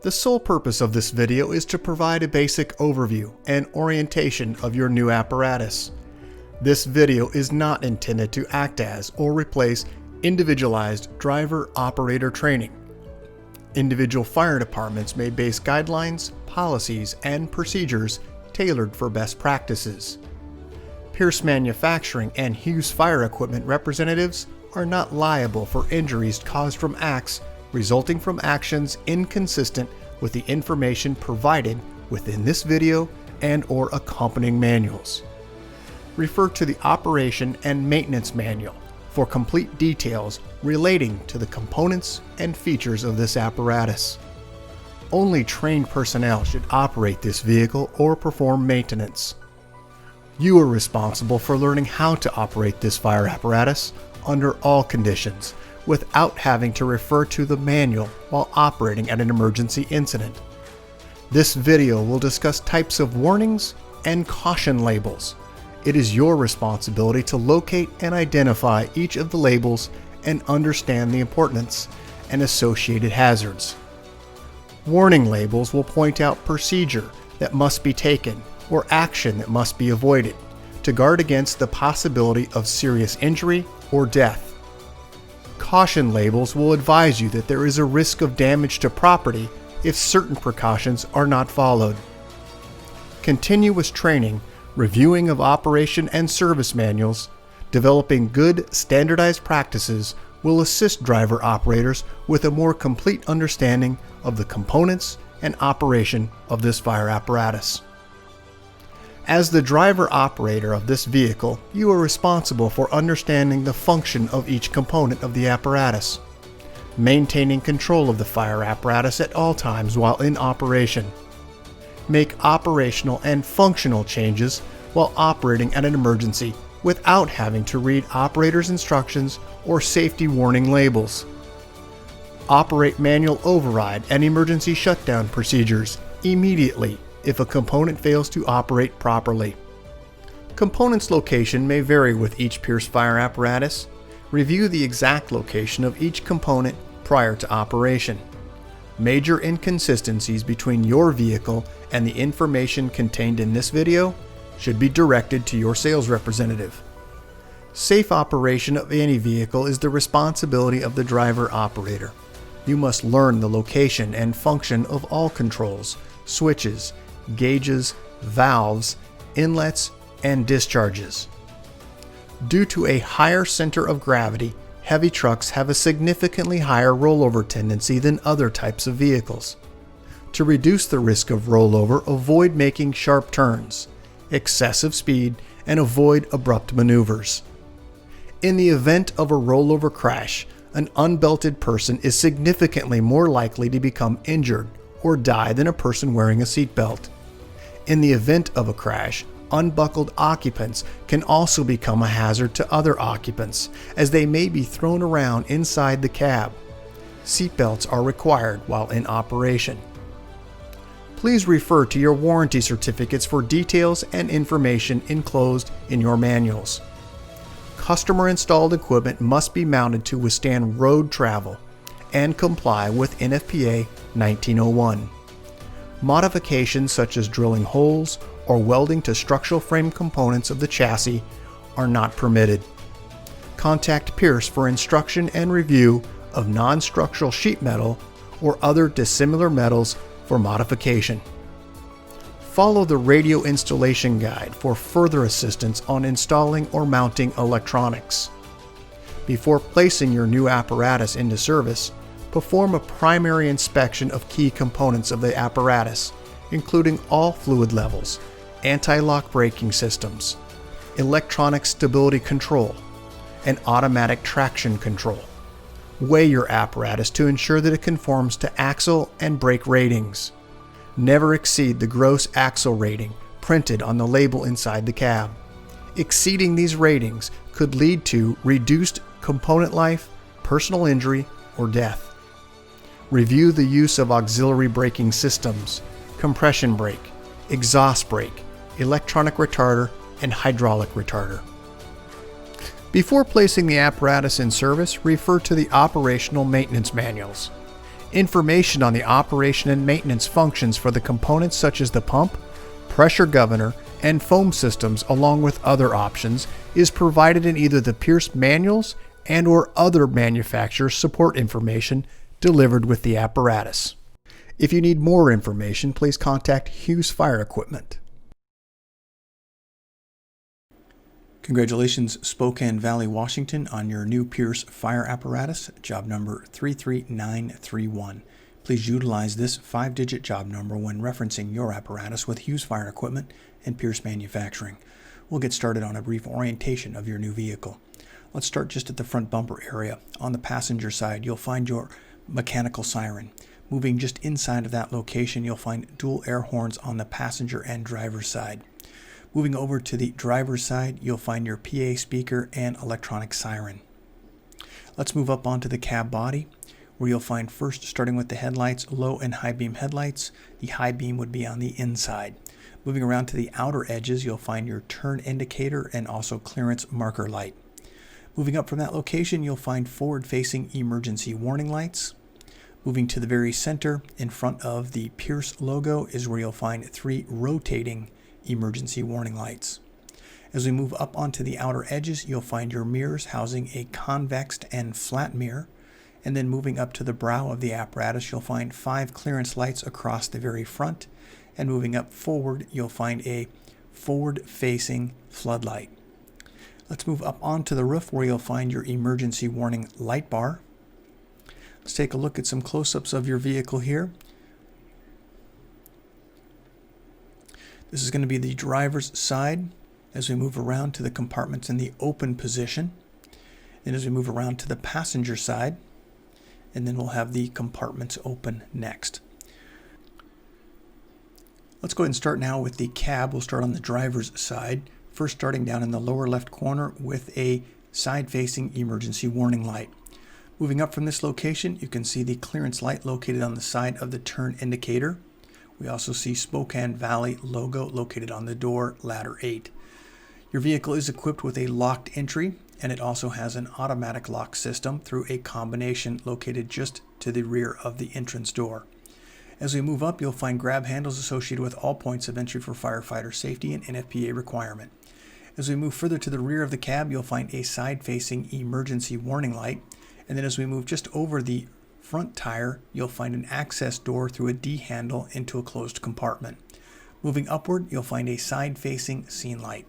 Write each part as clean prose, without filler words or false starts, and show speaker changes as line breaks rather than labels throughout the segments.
The sole purpose of this video is to provide a basic overview and orientation of your new apparatus. This video is not intended to act as or replace individualized driver-operator training. Individual fire departments may base guidelines, policies, and procedures tailored for best practices. Pierce Manufacturing and Hughes Fire Equipment representatives are not liable for injuries caused from acts resulting from actions inconsistent with the information provided within this video and/or accompanying manuals. Refer to the Operation and Maintenance Manual for complete details relating to the components and features of this apparatus. Only trained personnel should operate this vehicle or perform maintenance. You are responsible for learning how to operate this fire apparatus under all conditions without having to refer to the manual while operating at an emergency incident. This video will discuss types of warnings and caution labels. It is your responsibility to locate and identify each of the labels and understand the importance and associated hazards. Warning labels will point out procedure that must be taken or action that must be avoided to guard against the possibility of serious injury or death. Caution labels will advise you that there is a risk of damage to property if certain precautions are not followed. Continuous training, reviewing of operation and service manuals, developing good standardized practices will assist driver operators with a more complete understanding of the components and operation of this fire apparatus. As the driver operator of this vehicle, you are responsible for understanding the function of each component of the apparatus, maintaining control of the fire apparatus at all times while in operation. Make operational and functional changes while operating at an emergency without having to read operator's instructions or safety warning labels. Operate manual override and emergency shutdown procedures immediately if a component fails to operate properly. Components location may vary with each Pierce fire apparatus. Review the exact location of each component prior to operation. Major inconsistencies between your vehicle and the information contained in this video should be directed to your sales representative. Safe operation of any vehicle is the responsibility of the driver operator. You must learn the location and function of all controls, switches, gauges, valves, inlets, and discharges. Due to a higher center of gravity, heavy trucks have a significantly higher rollover tendency than other types of vehicles. To reduce the risk of rollover, avoid making sharp turns, excessive speed, and avoid abrupt maneuvers. In the event of a rollover crash, an unbelted person is significantly more likely to become injured or die than a person wearing a seatbelt. In the event of a crash, unbuckled occupants can also become a hazard to other occupants, as they may be thrown around inside the cab. Seatbelts are required while in operation. Please refer to your warranty certificates for details and information enclosed in your manuals. Customer-installed equipment must be mounted to withstand road travel and comply with NFPA 1901. Modifications such as drilling holes or welding to structural frame components of the chassis are not permitted. Contact Pierce for instruction and review of non-structural sheet metal or other dissimilar metals for modification. Follow the radio installation guide for further assistance on installing or mounting electronics. Before placing your new apparatus into service, perform a primary inspection of key components of the apparatus, including all fluid levels, anti-lock braking systems, electronic stability control, and automatic traction control. Weigh your apparatus to ensure that it conforms to axle and brake ratings. Never exceed the gross axle rating printed on the label inside the cab. Exceeding these ratings could lead to reduced component life, personal injury, or death. Review the use of auxiliary braking systems, compression brake, exhaust brake, electronic retarder, and hydraulic retarder. Before placing the apparatus in service, refer to the operational maintenance manuals. Information on the operation and maintenance functions for the components such as the pump, pressure governor, and foam systems, along with other options, is provided in either the Pierce manuals and/or other manufacturer support information delivered with the apparatus. If you need more information, please contact Hughes Fire Equipment. Congratulations, Spokane Valley, Washington, on your new Pierce fire apparatus, job number 33931. Please utilize this 5-digit job number when referencing your apparatus with Hughes Fire Equipment and Pierce Manufacturing. We'll get started on a brief orientation of your new vehicle. Let's start just at the front bumper area. On the passenger side, you'll find your mechanical siren. Moving just inside of that location, you'll find dual air horns on the passenger and driver's side. Moving over to the driver's side, you'll find your PA speaker and electronic siren. Let's move up onto the cab body, where you'll find first, starting with the headlights, low and high beam headlights. The high beam would be on the inside. Moving around to the outer edges, you'll find your turn indicator and also clearance marker light. Moving up from that location, you'll find forward-facing emergency warning lights. Moving to the very center, in front of the Pierce logo, is where you'll find 3 rotating emergency warning lights. As we move up onto the outer edges, you'll find your mirrors housing a convex and flat mirror. And then moving up to the brow of the apparatus, you'll find 5 clearance lights across the very front. And moving up forward, you'll find a forward-facing floodlight. Let's move up onto the roof, where you'll find your emergency warning light bar. Let's take a look at some close-ups of your vehicle here. This is going to be the driver's side as we move around to the compartments in the open position. And as we move around to the passenger side, and then we'll have the compartments open next. Let's go ahead and start now with the cab. We'll start on the driver's side, first starting down in the lower left corner with a side-facing emergency warning light. Moving up from this location, you can see the clearance light located on the side of the turn indicator. We also see Spokane Valley logo located on the door, ladder 8. Your vehicle is equipped with a locked entry, and it also has an automatic lock system through a combination located just to the rear of the entrance door. As we move up, you'll find grab handles associated with all points of entry for firefighter safety and NFPA requirement. As we move further to the rear of the cab, you'll find a side-facing emergency warning light. And then as we move just over the front tire, you'll find an access door through a D handle into a closed compartment. Moving upward, you'll find a side-facing scene light.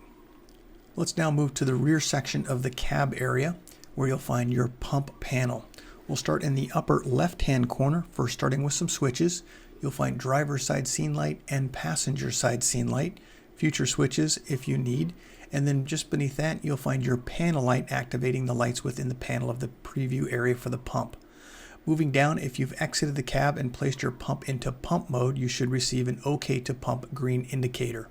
Let's now move to the rear section of the cab area, where you'll find your pump panel. We'll start in the upper left-hand corner, first starting with some switches. You'll find driver's side scene light and passenger side scene light, future switches if you need. And then just beneath that, you'll find your panel light activating the lights within the panel of the preview area for the pump. Moving down, if you've exited the cab and placed your pump into pump mode, you should receive an OK to pump green indicator.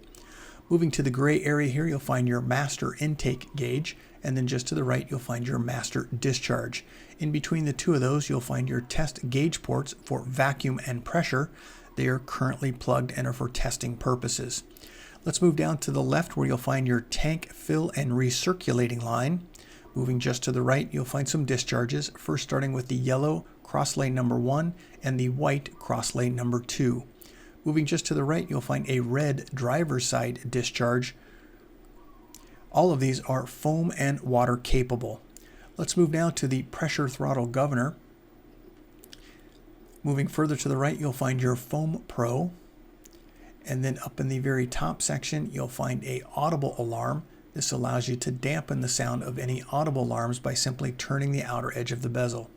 Moving to the gray area here, you'll find your master intake gauge, and then just to the right, you'll find your master discharge. In between the two of those, you'll find your test gauge ports for vacuum and pressure. They are currently plugged and are for testing purposes. Let's move down to the left, where you'll find your tank fill and recirculating line. Moving just to the right, you'll find some discharges, first starting with the yellow cross lane number 1 and the white cross lane number 2. Moving just to the right, you'll find a red driver's side discharge. All of these are foam and water capable. Let's move now to the pressure throttle governor. Moving further to the right, you'll find your Foam Pro. And then up in the very top section, you'll find a audible alarm. This allows you to dampen the sound of any audible alarms by simply turning the outer edge of the bezel.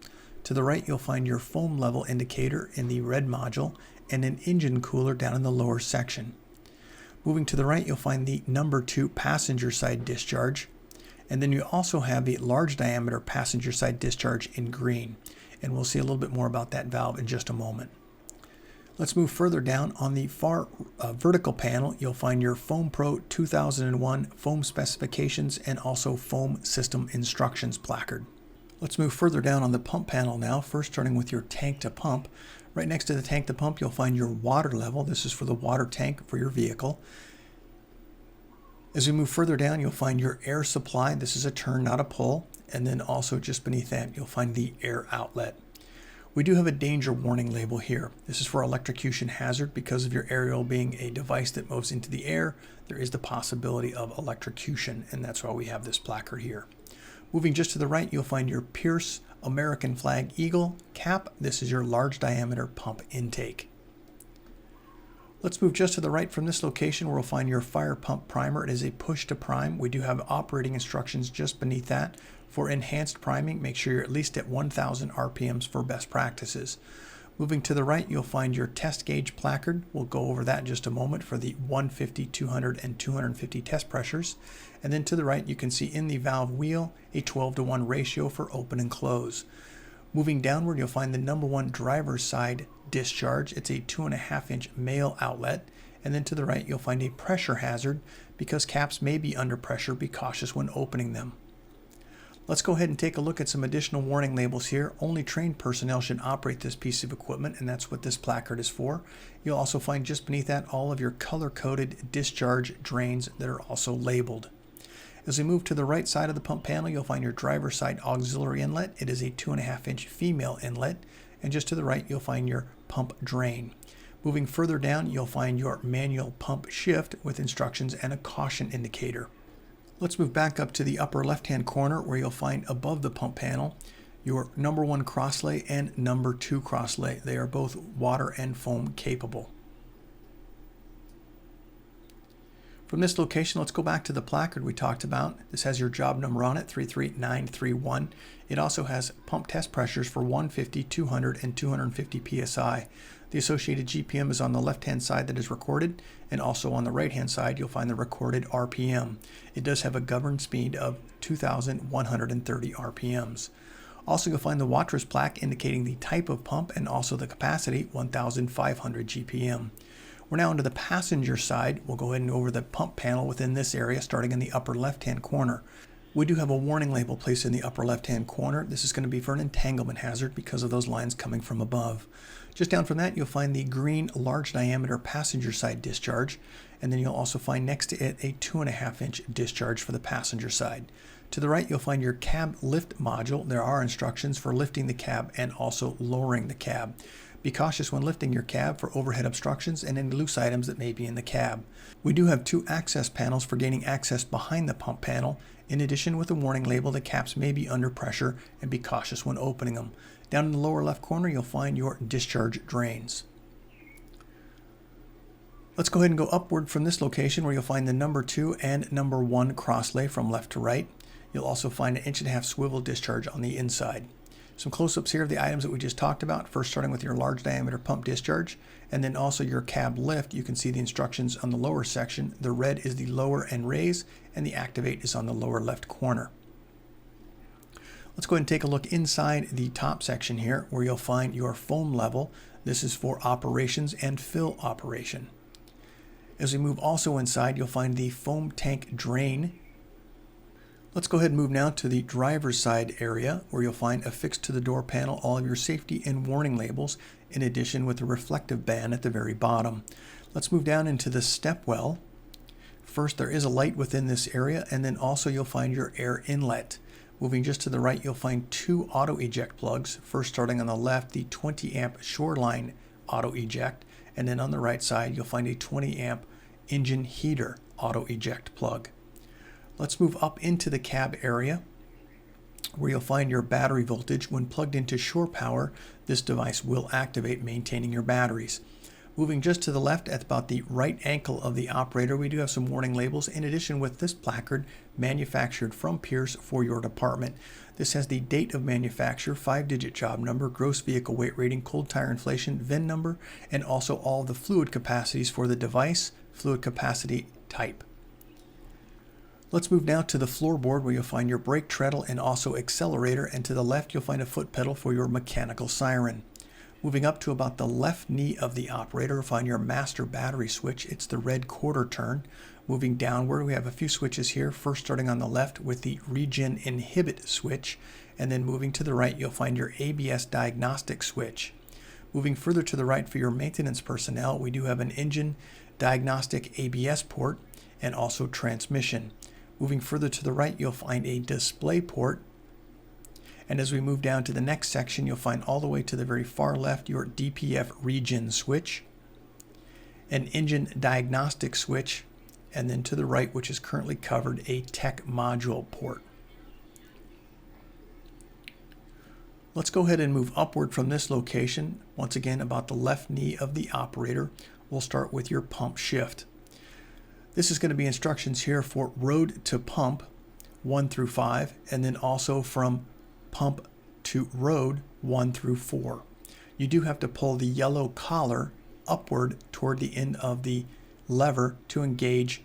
To the right, you'll find your foam level indicator in the red module and an engine cooler down in the lower section. Moving to the right, you'll find the number 2 passenger side discharge. And then you also have the large diameter passenger side discharge in green. And we'll see a little bit more about that valve in just a moment. Let's move further down. On the far vertical panel, you'll find your Foam Pro 2001 foam specifications and also foam system instructions placard. Let's move further down on the pump panel now, first starting with your tank to pump. Right next to the tank to pump, you'll find your water level. This is for the water tank for your vehicle. As we move further down, you'll find your air supply. This is a turn, not a pull. And then also just beneath that, you'll find the air outlet.
We do have a danger warning label here. This is for electrocution hazard. Because of your aerial being a device that moves into the air, there is the possibility of electrocution, and that's why we have this placard here. Moving just to the right, you'll find your Pierce American Flag Eagle cap. This is your large diameter pump intake. Let's move just to the right from this location where we'll find your fire pump primer. It is a push to prime. We do have operating instructions just beneath that. For enhanced priming, make sure you're at least at 1,000 RPMs for best practices. Moving to the right, you'll find your test gauge placard. We'll go over that in just a moment for the 150, 200, and 250 test pressures. And then to the right, you can see in the valve wheel a 12:1 ratio for open and close. Moving downward, you'll find the number 1 driver's side discharge. It's a 2.5-inch male outlet. And then to the right, you'll find a pressure hazard. Because caps may be under pressure, be cautious when opening them. Let's go ahead and take a look at some additional warning labels here. Only trained personnel should operate this piece of equipment, and that's what this placard is for. You'll also find just beneath that all of your color-coded discharge drains that are also labeled. As we move to the right side of the pump panel, you'll find your driver's side auxiliary inlet. It is a 2.5-inch female inlet. And just to the right, you'll find your pump drain. Moving further down, you'll find your manual pump shift with instructions and a caution indicator. Let's move back up to the upper left-hand corner where you'll find above the pump panel your number 1 crosslay and number 2 crosslay. They are both water and foam capable. From this location, let's go back to the placard we talked about. This has your job number on it, 33931. It also has pump test pressures for 150, 200, and 250 psi. The associated GPM is on the left-hand side that is recorded, and also on the right-hand side you'll find the recorded RPM. It does have a governed speed of 2,130 RPMs. Also, you'll find the Watrous plaque indicating the type of pump and also the capacity, 1,500 GPM. We're now into the passenger side. We'll go ahead and go over the pump panel within this area, starting in the upper left-hand corner. We do have a warning label placed in the upper left-hand corner. This is going to be for an entanglement hazard because of those lines coming from above. Just down from that, you'll find the green large diameter passenger side discharge, and then you'll also find next to it a 2.5-inch discharge for the passenger side. To the right, you'll find your cab lift module. There are instructions for lifting the cab and also lowering the cab. Be cautious when lifting your cab for overhead obstructions and any loose items that may be in the cab. We do have 2 access panels for gaining access behind the pump panel. In addition, with a warning label, the caps may be under pressure and be cautious when opening them. Down in the lower left corner, you'll find your discharge drains. Let's go ahead and go upward from this location where you'll find the number 2 and number 1 crosslay from left to right. You'll also find an 1.5-inch swivel discharge on the inside. Some close-ups here of the items that we just talked about. First, starting with your large diameter pump discharge, and then also your cab lift. You can see the instructions on the lower section. The red is the lower and raise, and the activate is on the lower left corner. Let's go ahead and take a look inside the top section here where you'll find your foam level. This is for operations and fill operation. As we move also inside, you'll find the foam tank drain. Let's go ahead and move now to the driver's side area where you'll find affixed to the door panel all of your safety and warning labels, in addition with a reflective band at the very bottom. Let's move down into the step well. First, there is a light within this area, and then also you'll find your air inlet. Moving just to the right, you'll find 2 auto eject plugs. First, starting on the left, the 20 amp shoreline auto eject, and then on the right side, you'll find a 20 amp engine heater auto eject plug. Let's move up into the cab area where you'll find your battery voltage. When plugged into shore power, this device will activate, maintaining your batteries. Moving just to the left at about the right ankle of the operator, we do have some warning labels. In addition, with this placard, manufactured from Pierce for your department. This has the date of manufacture, 5-digit job number, gross vehicle weight rating, cold tire inflation, VIN number, and also all the fluid capacities for the device, fluid capacity type. Let's move now to the floorboard where you'll find your brake treadle and also accelerator, and to the left you'll find a foot pedal for your mechanical siren. Moving up to about the left knee of the operator, you'll find your master battery switch. It's the red quarter turn. Moving downward, we have a few switches here. First, starting on the left with the regen inhibit switch, and then moving to the right, you'll find your ABS diagnostic switch. Moving further to the right for your maintenance personnel, we do have an engine diagnostic ABS port and also transmission. Moving further to the right, you'll find a display port. And as we move down to the next section, you'll find all the way to the very far left your DPF regen switch, an engine diagnostic switch, and then to the right, which is currently covered, a tech module port. Let's go ahead and move upward from this location. Once again, about the left knee of the operator. We'll start with your pump shift. This is going to be instructions here for road to pump 1 through 5, and then also from pump to road 1 through 4. You do have to pull the yellow collar upward toward the end of the lever to engage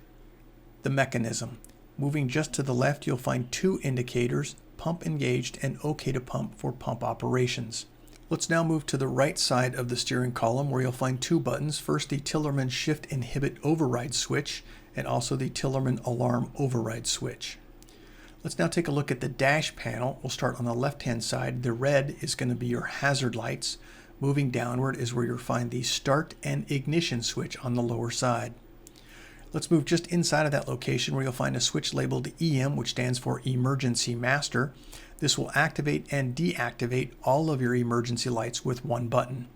the mechanism. Moving just to the left, you'll find 2 indicators, pump engaged and OK to pump for pump operations. Let's now move to the right side of the steering column where you'll find 2 buttons. First, the Tillerman Shift Inhibit Override switch, and also the Tillerman Alarm Override switch. Let's now take a look at the dash panel. We'll start on the left-hand side. The red is going to be your hazard lights. Moving downward is where you'll find the start and ignition switch on the lower side. Let's move just inside of that location where you'll find a switch labeled EM, which stands for Emergency Master. This will activate and deactivate all of your emergency lights with one button.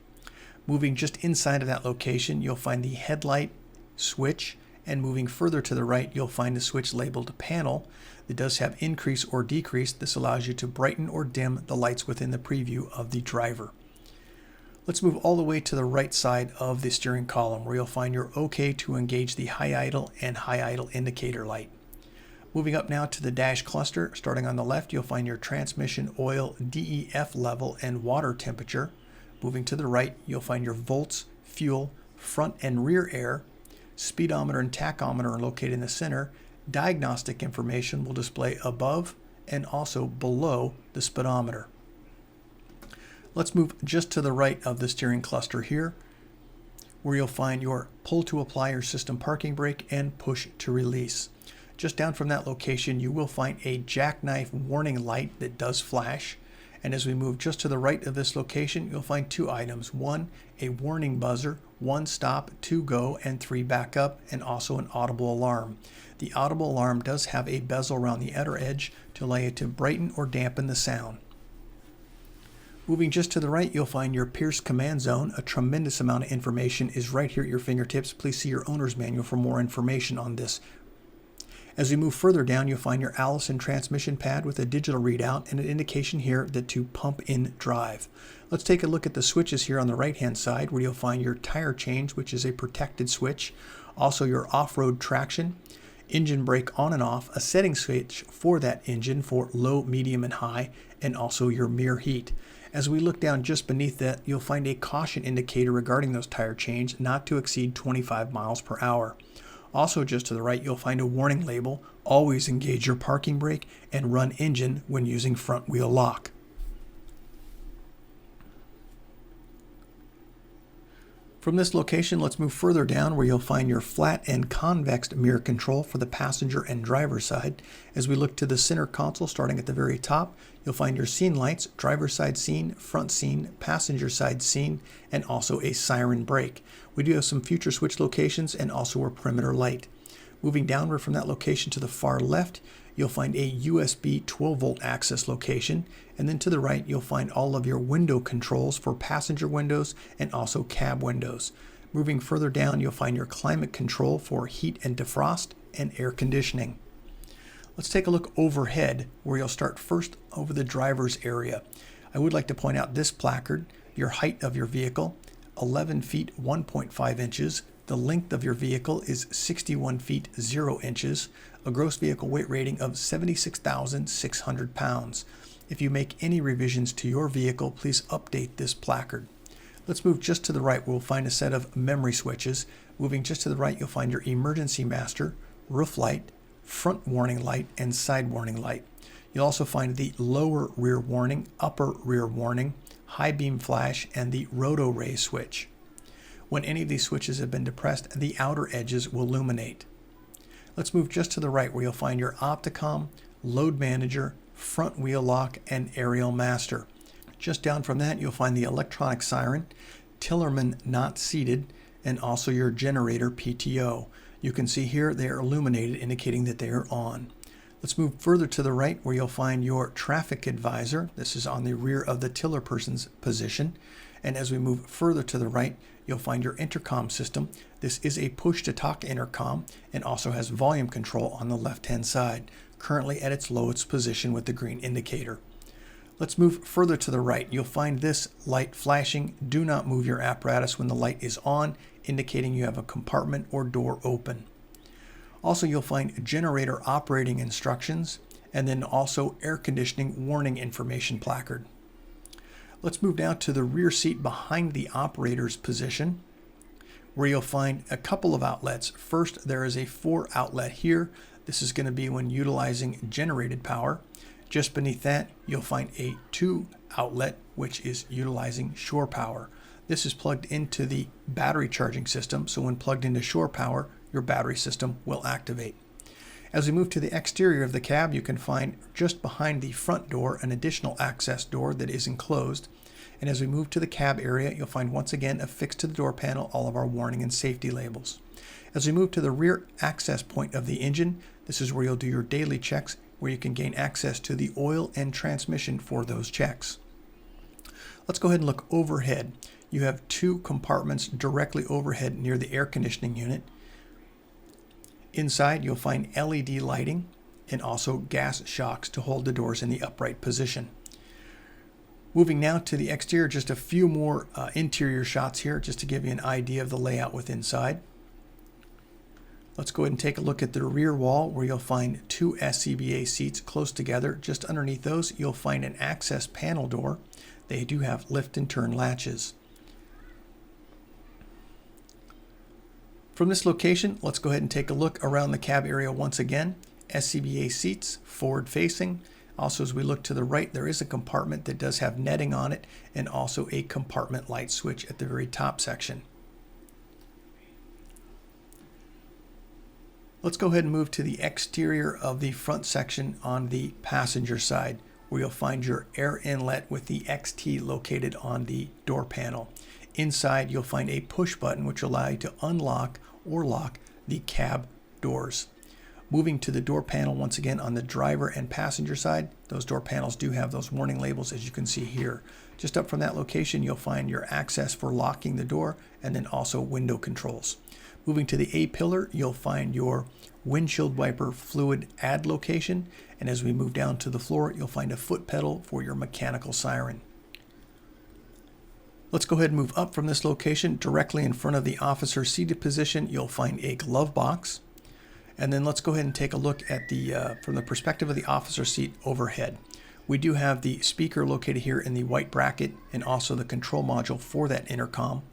Moving just inside of that location, you'll find the headlight switch, and moving further to the right, you'll find a switch labeled Panel that does have increase or decrease. This allows you to brighten or dim the lights within the preview of the driver. Let's move all the way to the right side of the steering column where you'll find your OK to engage the high idle and high idle indicator light. Moving up now to the dash cluster, starting on the left, you'll find your transmission oil DEF level and water temperature. Moving to the right, you'll find your volts, fuel, front and rear air. Speedometer and tachometer are located in the center. Diagnostic information will display above and also below the speedometer. Let's move just to the right of the steering cluster here, where you'll find your pull to apply your system parking brake and push to release. Just down from that location, you will find a jackknife warning light that does flash. And as we move just to the right of this location, you'll find 2 items. 1, a warning buzzer, 1 stop, 2 go, and 3 back up, and also an audible alarm. The audible alarm does have a bezel around the outer edge to allow you to brighten or dampen the sound. Moving just to the right, you'll find your Pierce command zone. A tremendous amount of information is right here at your fingertips. Please see your owner's manual for more information on this. As we move further down, you'll find your Allison transmission pad with a digital readout and an indication here that to pump in drive. Let's take a look at the switches here on the right-hand side where you'll find your tire change, which is a protected switch, also your off-road traction, engine brake on and off, a setting switch for that engine for low, medium, and high, and also your mirror heat. As we look down just beneath that, you'll find a caution indicator regarding those tire change, not to exceed 25 miles per hour. Also just to the right, you'll find a warning label, always engage your parking brake and run engine when using front wheel lock. From this location, let's move further down where you'll find your flat and convex mirror control for the passenger and driver side. As we look to the center console, starting at the very top, you'll find your scene lights, driver side scene, front scene, passenger side scene, and also a siren brake. We do have some future switch locations and also a perimeter light. Moving downward from that location to the far left, you'll find a USB 12-volt access location, and then to the right you'll find all of your window controls for passenger windows and also cab windows. Moving further down, you'll find your climate control for heat and defrost and air conditioning. Let's take a look overhead where you'll start first over the driver's area. I would like to point out this placard, your height of your vehicle, 11 feet 1.5 inches. The length of your vehicle is 61 feet 0 inches, a gross vehicle weight rating of 76,600 pounds. If you make any revisions to your vehicle, please update this placard. Let's move just to the right where we'll find a set of memory switches. Moving just to the right, you'll find your emergency master, roof light, front warning light, and side warning light. You'll also find the lower rear warning, upper rear warning, high beam flash, and the roto ray switch. When any of these switches have been depressed, the outer edges will illuminate. Let's move just to the right where you'll find your Opticom, load manager, front wheel lock, and aerial master. Just down from that, you'll find the electronic siren, Tillerman not seated, and also your generator PTO. You can see here they are illuminated, indicating that they are on. Let's move further to the right where you'll find your traffic advisor. This is on the rear of the tiller person's position. And as we move further to the right, you'll find your intercom system. This is a push-to-talk intercom and also has volume control on the left-hand side, currently at its lowest position with the green indicator. Let's move further to the right. You'll find this light flashing. Do not move your apparatus when the light is on, indicating you have a compartment or door open. Also, you'll find generator operating instructions and then also air conditioning warning information placard. Let's move now to the rear seat behind the operator's position, where you'll find a couple of outlets. First, there is a 4 outlet here. This is going to be when utilizing generated power. Just beneath that, you'll find a 2 outlet, which is utilizing shore power. This is plugged into the battery charging system, so when plugged into shore power, your battery system will activate. As we move to the exterior of the cab, you can find just behind the front door an additional access door that is enclosed. And as we move to the cab area, you'll find once again affixed to the door panel all of our warning and safety labels. As we move to the rear access point of the engine, this is where you'll do your daily checks, where you can gain access to the oil and transmission for those checks. Let's go ahead and look overhead. You have 2 compartments directly overhead near the air conditioning unit. Inside, you'll find LED lighting and also gas shocks to hold the doors in the upright position. Moving now to the exterior, just a few more interior shots here just to give you an idea of the layout with inside. Let's go ahead and take a look at the rear wall where you'll find 2 SCBA seats close together. Just underneath those, you'll find an access panel door. They do have lift and turn latches. From this location, let's go ahead and take a look around the cab area once again. SCBA seats, forward facing. Also, as we look to the right, there is a compartment that does have netting on it and also a compartment light switch at the very top section. Let's go ahead and move to the exterior of the front section on the passenger side, where you'll find your air inlet with the XT located on the door panel. Inside, you'll find a push button which will allow you to unlock or lock the cab doors. Moving to the door panel once again on the driver and passenger side, those door panels do have those warning labels as you can see here. Just up from that location, you'll find your access for locking the door and then also window controls. Moving to the A-pillar, you'll find your windshield wiper fluid add location, and as we move down to the floor, you'll find a foot pedal for your mechanical siren. Let's go ahead and move up from this location. Directly in front of the officer seated position, you'll find a glove box. And then let's go ahead and take a look at from the perspective of the officer seat overhead. We do have the speaker located here in the white bracket and also the control module for that intercom.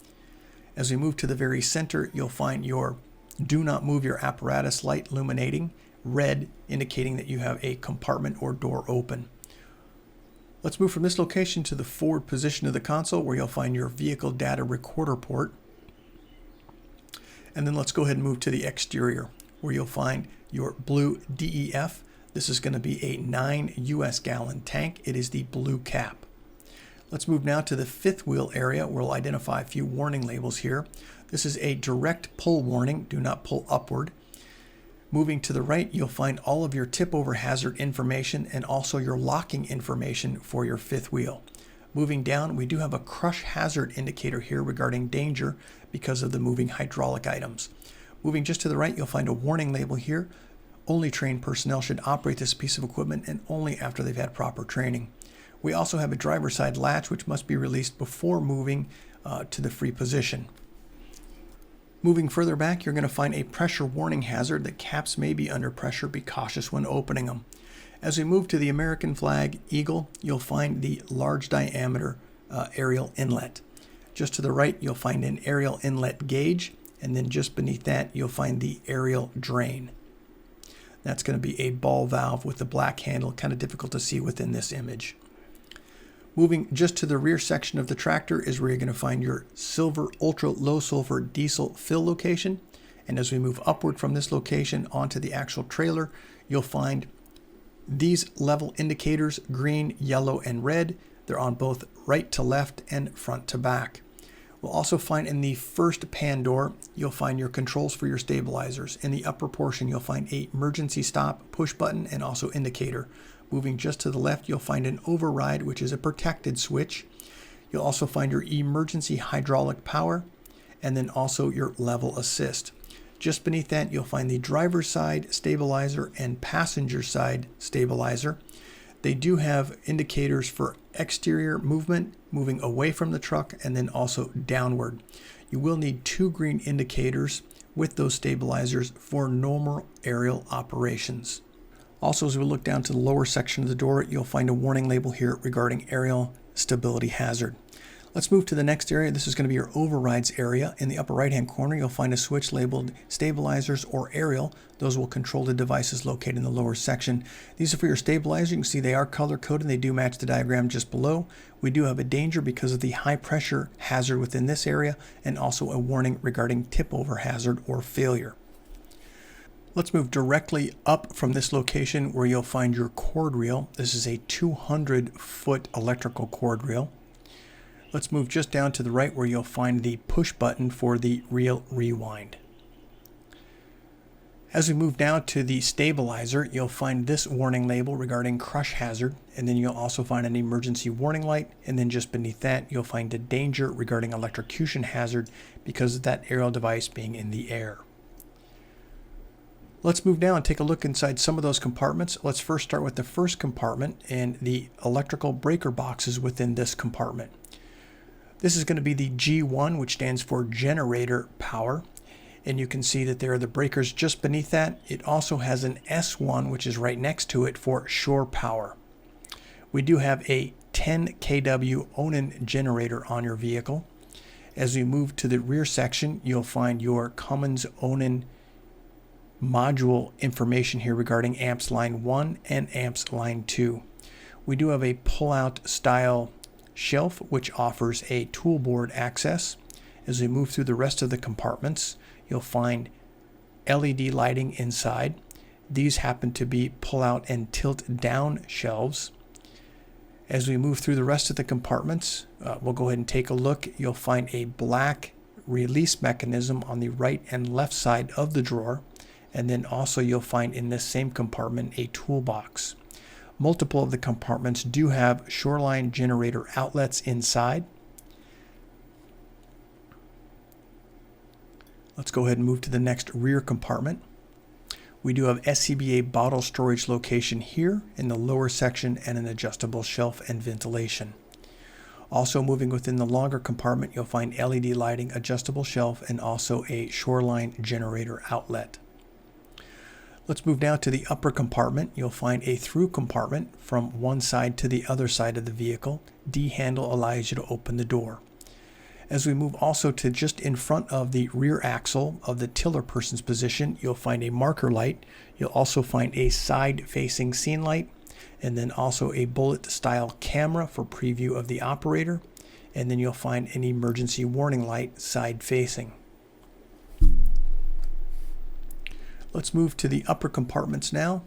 As we move to the very center, you'll find your do not move your apparatus light illuminating red, indicating that you have a compartment or door open. Let's move from this location to the forward position of the console where you'll find your vehicle data recorder port. And then let's go ahead and move to the exterior where you'll find your blue DEF. This is going to be a 9 US gallon tank. It is the blue cap. Let's move now to the fifth wheel area where we'll identify a few warning labels here. This is a direct pull warning. Do not pull upward. Moving to the right, you'll find all of your tip over hazard information and also your locking information for your fifth wheel. Moving down, we do have a crush hazard indicator here regarding danger because of the moving hydraulic items. Moving just to the right, you'll find a warning label here. Only trained personnel should operate this piece of equipment and only after they've had proper training. We also have a driver's side latch which must be released before moving to the free position. Moving further back, you're going to find a pressure warning hazard that caps may be under pressure. Be cautious when opening them. As we move to the American flag Eagle, you'll find the large diameter aerial inlet. Just to the right, you'll find an aerial inlet gauge, and then just beneath that, you'll find the aerial drain. That's going to be a ball valve with the black handle, kind of difficult to see within this image. Moving just to the rear section of the tractor is where you're going to find your silver ultra low sulfur diesel fill location. And as we move upward from this location onto the actual trailer, you'll find these level indicators, green, yellow, and red. They're on both right to left and front to back. We'll also find in the first pan door, you'll find your controls for your stabilizers. In the upper portion, you'll find a emergency stop, push button, and also indicator. Moving just to the left, you'll find an override, which is a protected switch. You'll also find your emergency hydraulic power, and then also your level assist. Just beneath that, you'll find the driver's side stabilizer and passenger side stabilizer. They do have indicators for exterior movement, moving away from the truck, and then also downward. You will need 2 green indicators with those stabilizers for normal aerial operations. Also, as we look down to the lower section of the door, you'll find a warning label here regarding aerial stability hazard. Let's move to the next area. This is going to be your overrides area. In the upper right-hand corner, you'll find a switch labeled stabilizers or aerial. Those will control the devices located in the lower section. These are for your stabilizer. You can see they are color-coded. They do match the diagram just below. We do have a danger because of the high pressure hazard within this area, and also a warning regarding tip-over hazard or failure. Let's move directly up from this location where you'll find your cord reel. This is a 200-foot electrical cord reel. Let's move just down to the right where you'll find the push button for the reel rewind. As we move down to the stabilizer, you'll find this warning label regarding crush hazard, and then you'll also find an emergency warning light, and then just beneath that you'll find a danger regarding electrocution hazard because of that aerial device being in the air. Let's move down and take a look inside some of those compartments. Let's first start with the first compartment and the electrical breaker boxes within this compartment. This is going to be the G1, which stands for generator power. And you can see that there are the breakers just beneath that. It also has an S1, which is right next to it for shore power. We do have a 10 kW Onan generator on your vehicle. As we move to the rear section, you'll find your Cummins Onan module information here regarding amps line 1 and amps line 2. We do have a pull-out style shelf which offers a tool board access. As we move through the rest of the compartments, you'll find LED lighting inside. These happen to be pull-out and tilt-down shelves. As we move through the rest of the compartments, we'll go ahead and take a look. You'll find a black release mechanism on the right and left side of the drawer. And then also you'll find in this same compartment a toolbox. Multiple of the compartments do have shoreline generator outlets inside. Let's go ahead and move to the next rear compartment. We do have SCBA bottle storage location here in the lower section and an adjustable shelf and ventilation. Also moving within the longer compartment, you'll find LED lighting, adjustable shelf, and also a shoreline generator outlet. Let's move down to the upper compartment. You'll find a through compartment from one side to the other side of the vehicle. D handle allows you to open the door. As we move also to just in front of the rear axle of the tiller person's position, you'll find a marker light. You'll also find a side-facing scene light, and then also a bullet-style camera for preview of the operator, and then you'll find an emergency warning light side-facing. Let's move to the upper compartments now.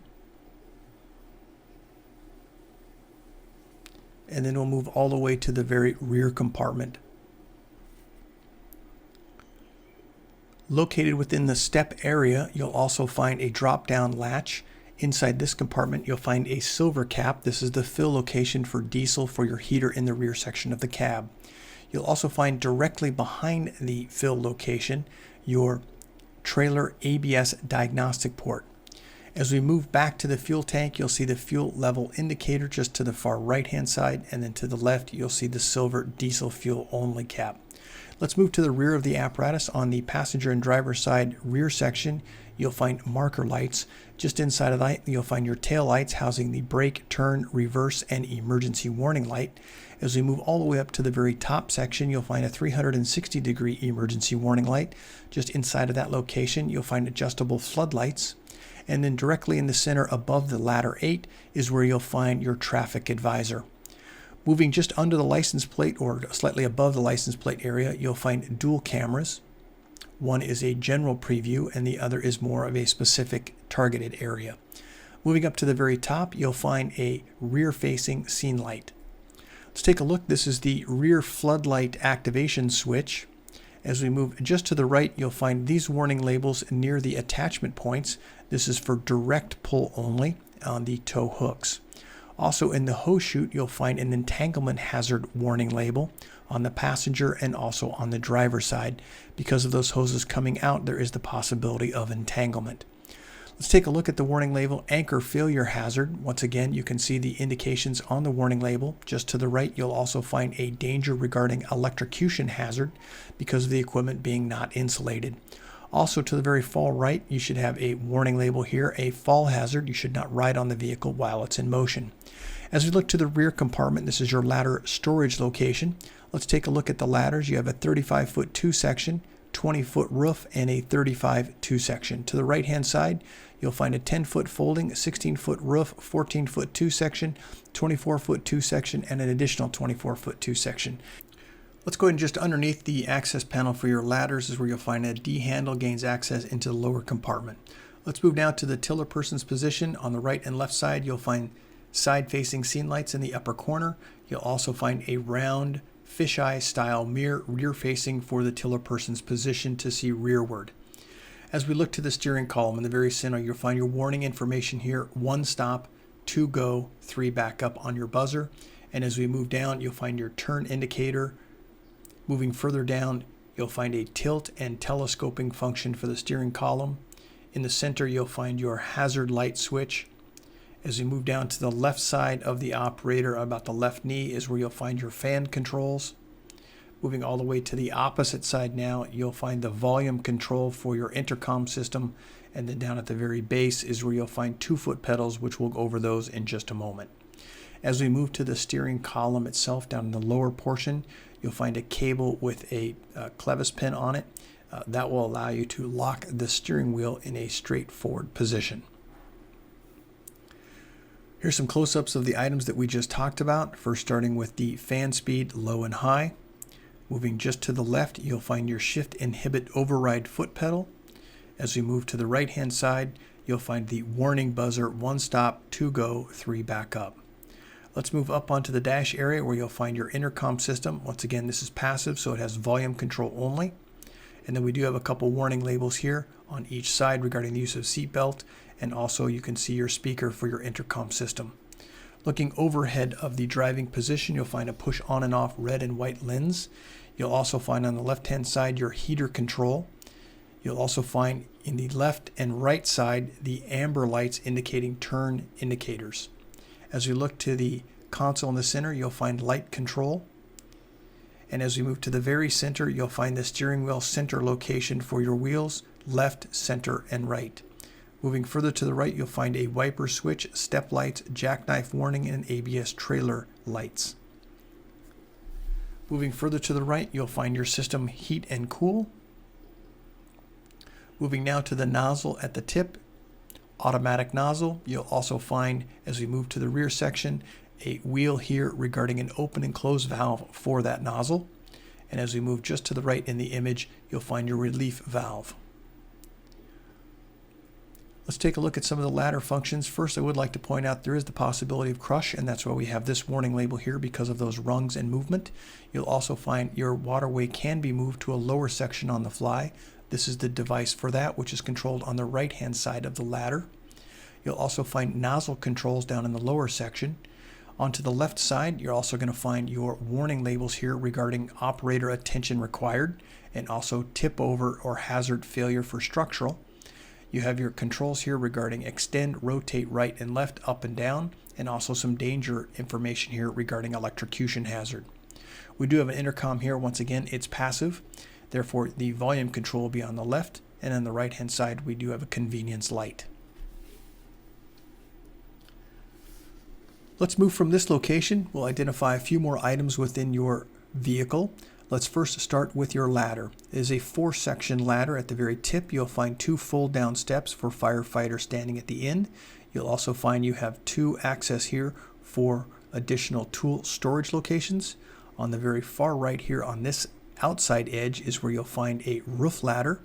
And then we'll move all the way to the very rear compartment. Located within the step area, you'll also find a drop-down latch. Inside this compartment, you'll find a silver cap. This is the fill location for diesel for your heater in the rear section of the cab. You'll also find directly behind the fill location your trailer ABS diagnostic port. As we move back to the fuel tank, you'll see the fuel level indicator just to the far right hand side, and then to the left you'll see the silver diesel fuel only cap. Let's move to the rear of the apparatus. On the passenger and driver side rear section, you'll find marker lights. Just inside of that, you'll find your tail lights housing the brake, turn, reverse, and emergency warning light. As we move all the way up to the very top section, you'll find a 360-degree emergency warning light. Just inside of that location, you'll find adjustable floodlights. And then directly in the center above the ladder 8 is where you'll find your traffic advisor. Moving just under the license plate or slightly above the license plate area, you'll find dual cameras. One is a general preview and the other is more of a specific targeted area. Moving up to the very top, you'll find a rear-facing scene light. Let's take a look. This is the rear floodlight activation switch. As we move just to the right, you'll find these warning labels near the attachment points. This is for direct pull only on the tow hooks. Also in the hose chute, you'll find an entanglement hazard warning label on the passenger and also on the driver's side. Because of those hoses coming out, there is the possibility of entanglement. Let's take a look at the warning label, anchor failure hazard. Once again, you can see the indications on the warning label. Just to the right, you'll also find a danger regarding electrocution hazard because of the equipment being not insulated. Also to the very far right, you should have a warning label here, a fall hazard. You should not ride on the vehicle while it's in motion. As we look to the rear compartment, this is your ladder storage location. Let's take a look at the ladders. You have a 35-foot 2-section, 20-foot roof, and a 35 2-section. To the right-hand side, you'll find a 10-foot folding, 16-foot roof, 14-foot 2-section, 24-foot 2-section, and an additional 24-foot 2-section. Let's go ahead and just underneath the access panel for your ladders is where you'll find a D handle gains access into the lower compartment. Let's move now to the tiller person's position. On the right and left side, you'll find side-facing scene lights in the upper corner. You'll also find a round fisheye style mirror rear-facing for the tiller person's position to see rearward. As we look to the steering column in the very center, you'll find your warning information here: 1 stop, 2 go, 3 back up on your buzzer. And as we move down, you'll find your turn indicator. Moving further down, you'll find a tilt and telescoping function for the steering column. In the center, you'll find your hazard light switch. As we move down to the left side of the operator, about the left knee, is where you'll find your fan controls. Moving all the way to the opposite side now, you'll find the volume control for your intercom system. And then down at the very base is where you'll find 2-foot pedals, which we'll go over those in just a moment. As we move to the steering column itself, down in the lower portion, you'll find a cable with a clevis pin on it. That will allow you to lock the steering wheel in a straight forward position. Here's some close-ups of the items that we just talked about. First, starting with the fan speed, low and high. Moving just to the left, you'll find your shift inhibit override foot pedal. As we move to the right-hand side, you'll find the warning buzzer: 1 stop, 2 go, 3 back up. Let's move up onto the dash area where you'll find your intercom system. Once again, this is passive, so it has volume control only. And then we do have a couple warning labels here on each side regarding the use of seatbelt, and also you can see your speaker for your intercom system. Looking overhead of the driving position, you'll find a push on and off red and white lens. You'll also find on the left-hand side your heater control. You'll also find in the left and right side the amber lights indicating turn indicators. As we look to the console in the center, you'll find light control. And as we move to the very center, you'll find the steering wheel center location for your wheels, left, center, and right. Moving further to the right, you'll find a wiper switch, step lights, jackknife warning, and ABS trailer lights. Moving further to the right, you'll find your system heat and cool. Moving now to the nozzle at the tip, automatic nozzle. You'll also find, as we move to the rear section, a wheel here regarding an open and close valve for that nozzle. And as we move just to the right in the image, you'll find your relief valve. Let's take a look at some of the ladder functions. First, I would like to point out there is the possibility of crush, and that's why we have this warning label here, because of those rungs and movement. You'll also find your waterway can be moved to a lower section on the fly. This is the device for that, which is controlled on the right-hand side of the ladder. You'll also find nozzle controls down in the lower section. Onto the left side, you're also going to find your warning labels here regarding operator attention required, and also tip over or hazard failure for structural. You have your controls here regarding extend, rotate right and left, up and down, and also some danger information here regarding electrocution hazard. We do have an intercom here. Once again, it's passive. Therefore, the volume control will be on the left, and on the right-hand side, we do have a convenience light. Let's move from this location. We'll identify a few more items within your vehicle. Let's first start with your ladder. It is a 4-section ladder. At the very tip, you'll find 2 fold-down steps for firefighters standing at the end. You'll also find you have 2 access here for additional tool storage locations. On the very far right here on this outside edge is where you'll find a roof ladder.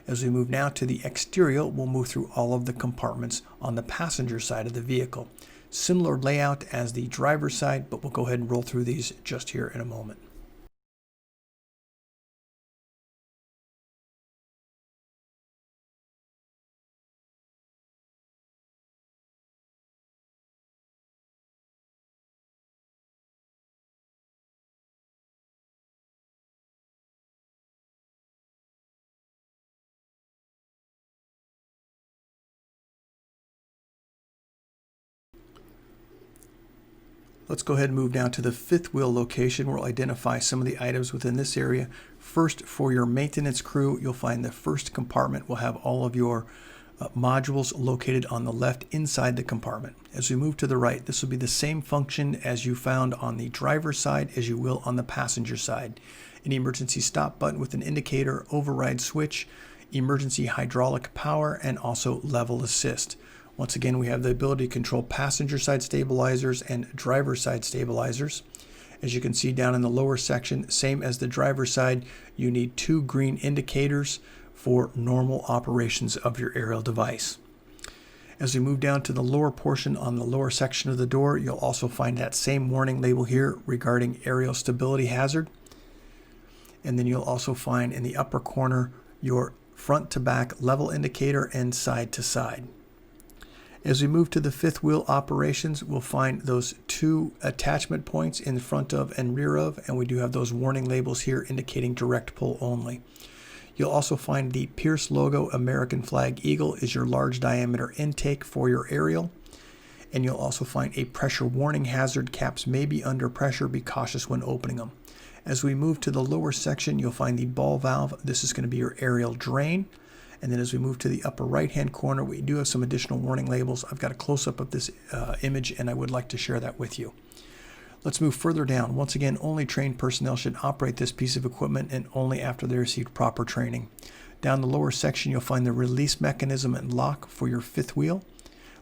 As we move now to the exterior, we'll move through all of the compartments on the passenger side of the vehicle. Similar layout as the driver's side, but we'll go ahead and roll through these just here in a moment. Let's go ahead and move down to the fifth wheel location where we'll identify some of the items within this area. First, for your maintenance crew, you'll find the first compartment will have all of your modules located on the left inside the compartment. As we move to the right, this will be the same function as you found on the driver's side as you will on the passenger side. An emergency stop button with an indicator, override switch, emergency hydraulic power, and also level assist. Once again, we have the ability to control passenger side stabilizers and driver side stabilizers. As you can see down in the lower section, same as the driver side, you need 2 green indicators for normal operations of your aerial device. As we move down to the lower portion on the lower section of the door, you'll also find that same warning label here regarding aerial stability hazard. And then you'll also find in the upper corner your front to back level indicator and side to side. As we move to the fifth wheel operations, we'll find those 2 attachment points in front of and rear of, and we do have those warning labels here indicating direct pull only. You'll also find the Pierce logo American flag eagle is your large diameter intake for your aerial. And you'll also find a pressure warning hazard. Caps may be under pressure. Be cautious when opening them. As we move to the lower section, you'll find the ball valve. This is going to be your aerial drain. And then as we move to the upper right-hand corner, we do have some additional warning labels. I've got a close-up of this image, and I would like to share that with you. Let's move further down. Once again, only trained personnel should operate this piece of equipment and only after they received proper training. Down the lower section, you'll find the release mechanism and lock for your fifth wheel.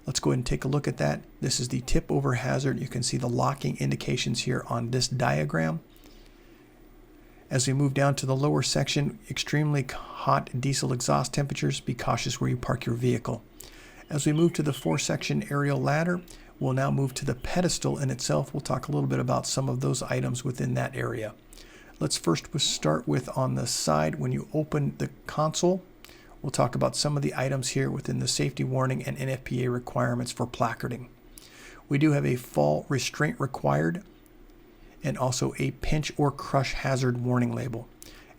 Let's go ahead and take a look at that. This is the tip over hazard. You can see the locking indications here on this diagram. As we move down to the lower section, extremely hot diesel exhaust temperatures. Be cautious where you park your vehicle. As we move to the 4-section aerial ladder, we'll now move to the pedestal in itself. We'll talk a little bit about some of those items within that area. Let's first start with on the side when you open the console. We'll talk about some of the items here within the safety warning and NFPA requirements for placarding. We do have a fall restraint required and also a pinch or crush hazard warning label.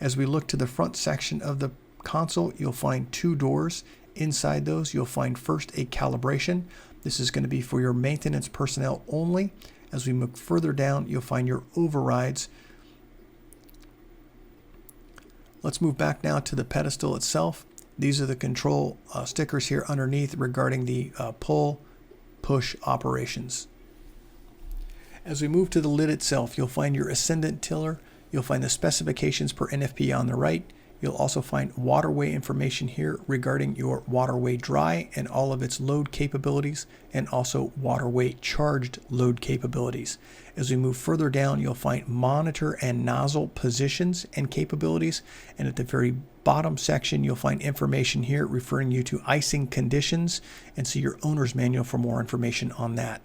As we look to the front section of the console, you'll find 2 doors. Inside those, you'll find first a calibration. This is going to be for your maintenance personnel only. As we move further down, you'll find your overrides. Let's move back now to the pedestal itself. These are the control stickers here underneath regarding the pull, push operations. As we move to the lid itself, you'll find your ascendant tiller. You'll find the specifications per NFPA on the right. You'll also find waterway information here regarding your waterway dry and all of its load capabilities, and also waterway charged load capabilities. As we move further down, you'll find monitor and nozzle positions and capabilities. And at the very bottom section, you'll find information here referring you to icing conditions, and see your owner's manual for more information on that.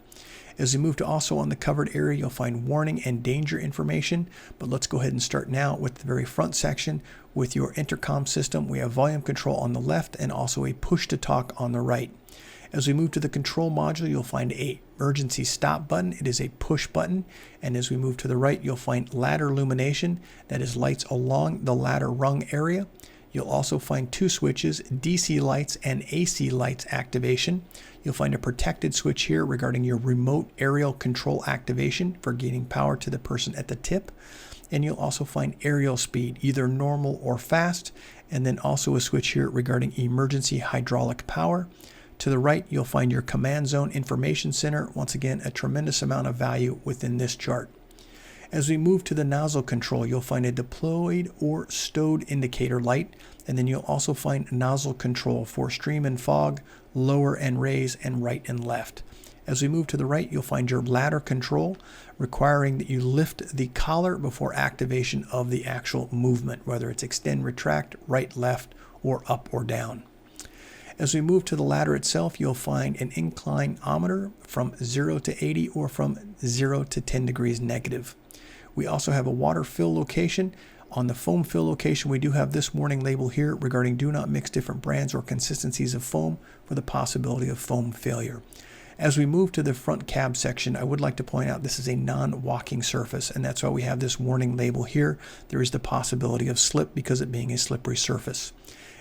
As we move to also on the covered area, you'll find warning and danger information. But let's go ahead and start now with the very front section with your intercom system. We have volume control on the left and also a push to talk on the right. As we move to the control module, you'll find a emergency stop button. It is a push button. And as we move to the right, you'll find ladder illumination. That is lights along the ladder rung area. You'll also find 2 switches, DC lights and AC lights activation. You'll find a protected switch here regarding your remote aerial control activation for getting power to the person at the tip. And you'll also find aerial speed, either normal or fast. And then also a switch here regarding emergency hydraulic power. To the right, you'll find your command zone information center. Once again, a tremendous amount of value within this chart. As we move to the nozzle control, you'll find a deployed or stowed indicator light, and then you'll also find nozzle control for stream and fog, lower and raise, and right and left. As we move to the right, you'll find your ladder control, requiring that you lift the collar before activation of the actual movement, whether it's extend, retract, right, left, or up or down. As we move to the ladder itself, you'll find an inclinometer from 0 to 80 or from 0 to 10 degrees negative. We also have a water fill location. On the foam fill location, we do have this warning label here regarding do not mix different brands or consistencies of foam for the possibility of foam failure. As we move to the front cab section, I would like to point out this is a non-walking surface, and that's why we have this warning label here. There is the possibility of slip because it being a slippery surface.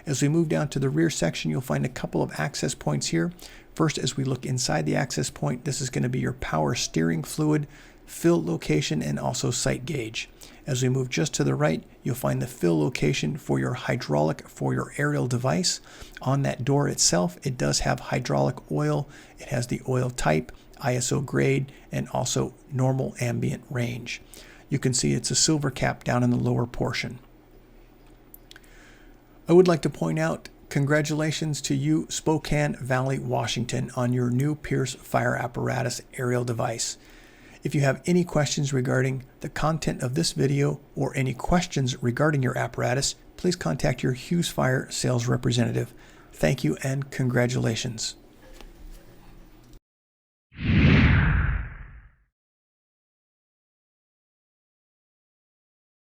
As we move down to the rear section, you'll find a couple of access points here. First, as we look inside the access point, this is going to be your power steering fluid, fill location, and also sight gauge. As we move just to the right, you'll find the fill location for your hydraulic for your aerial device. On that door itself, it does have hydraulic oil. It has the oil type, ISO grade, and also normal ambient range. You can see it's a silver cap down in the lower portion. I would like to point out congratulations to you, Spokane Valley, Washington, on your new Pierce fire apparatus aerial device. If you have any questions regarding the content of this video or any questions regarding your apparatus, please contact your Hughes Fire sales representative. Thank you and congratulations.